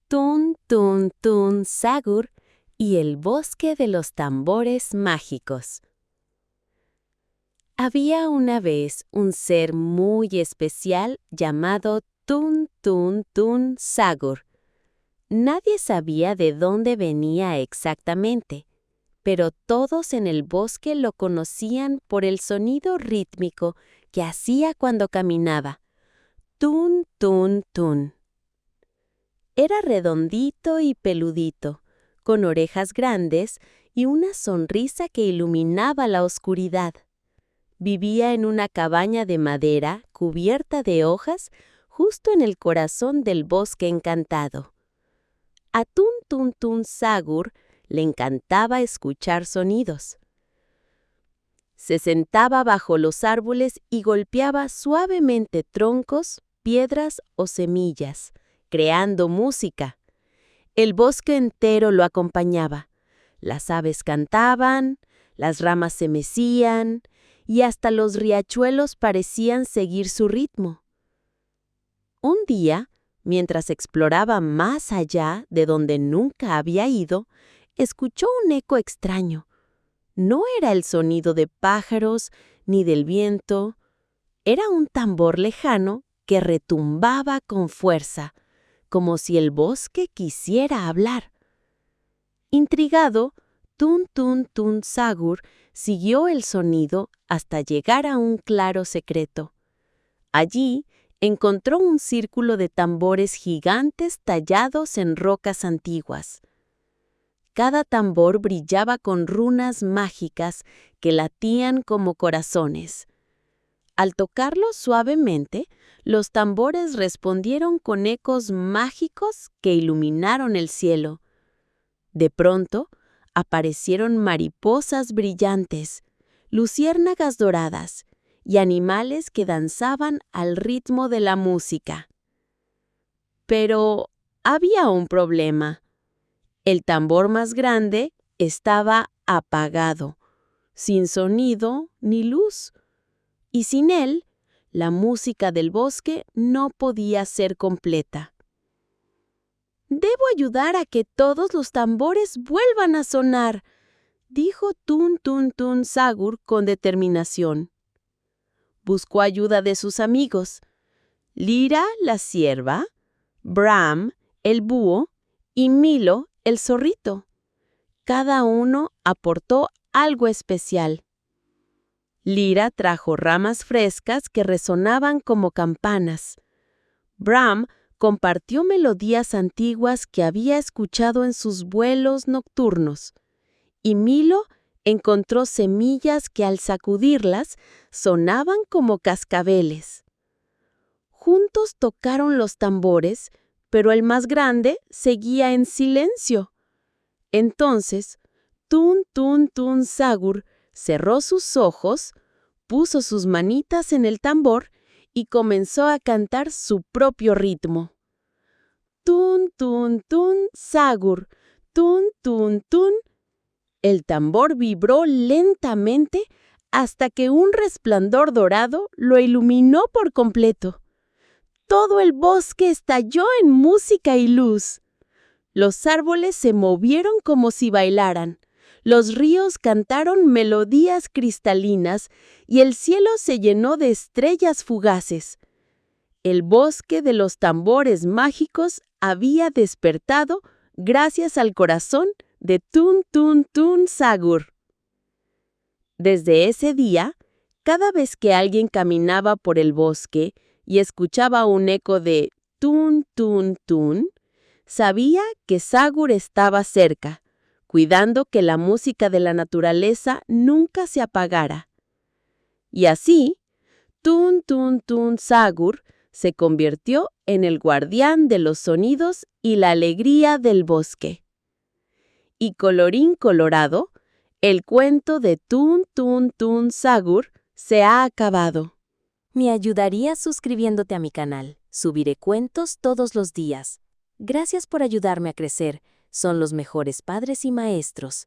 Tun Tun Tun Sagur y el bosque de los tambores mágicos. Había una vez un ser muy especial llamado Tun Tun Tun Sagur. Nadie sabía de dónde venía exactamente, pero todos en el bosque lo conocían por el sonido rítmico que hacía cuando caminaba. Tun Tun Tun. Era redondito y peludito, con orejas grandes y una sonrisa que iluminaba la oscuridad. Vivía en una cabaña de madera cubierta de hojas justo en el corazón del bosque encantado. A Tun Tun Tun Sagur le encantaba escuchar sonidos. Se sentaba bajo los árboles y golpeaba suavemente troncos, piedras o semillas, creando música. El bosque entero lo acompañaba. Las aves cantaban, las ramas se mecían y hasta los riachuelos parecían seguir su ritmo. Un día, mientras exploraba más allá de donde nunca había ido, escuchó un eco extraño. No era el sonido de pájaros ni del viento. Era un tambor lejano que retumbaba con fuerza, como si el bosque quisiera hablar. Intrigado, Tun Tun Tun Sagur siguió el sonido hasta llegar a un claro secreto. Allí encontró un círculo de tambores gigantes tallados en rocas antiguas. Cada tambor brillaba con runas mágicas que latían como corazones. Al tocarlos suavemente, los tambores respondieron con ecos mágicos que iluminaron el cielo. De pronto, aparecieron mariposas brillantes, luciérnagas doradas y animales que danzaban al ritmo de la música. Pero había un problema. El tambor más grande estaba apagado, sin sonido ni luz. Y sin él, la música del bosque no podía ser completa. «Debo ayudar a que todos los tambores vuelvan a sonar», dijo Tun Tun Tun Sagur con determinación. Buscó ayuda de sus amigos, Lira, la cierva, Bram, el búho, y Milo, el zorrito. Cada uno aportó algo especial. Lira trajo ramas frescas que resonaban como campanas. Bram compartió melodías antiguas que había escuchado en sus vuelos nocturnos. Y Milo encontró semillas que al sacudirlas sonaban como cascabeles. Juntos tocaron los tambores, pero el más grande seguía en silencio. Entonces, Tun Tun Tun Sagur cerró sus ojos, puso sus manitas en el tambor y comenzó a cantar su propio ritmo. Tun Tun Tun Sagur, Tun Tun Tun. El tambor vibró lentamente hasta que un resplandor dorado lo iluminó por completo. Todo el bosque estalló en música y luz. Los árboles se movieron como si bailaran. Los ríos cantaron melodías cristalinas y el cielo se llenó de estrellas fugaces. El bosque de los tambores mágicos había despertado gracias al corazón de Tun Tun Tun Sagur. Desde ese día, cada vez que alguien caminaba por el bosque y escuchaba un eco de Tun Tun Tun, sabía que Sagur estaba cerca, cuidando que la música de la naturaleza nunca se apagara. Y así, Tun Tun Tun Sagur se convirtió en el guardián de los sonidos y la alegría del bosque. Y colorín colorado, el cuento de Tun Tun Tun Sagur se ha acabado. Me ayudarías suscribiéndote a mi canal. Subiré cuentos todos los días. Gracias por ayudarme a crecer. Son los mejores padres y maestros.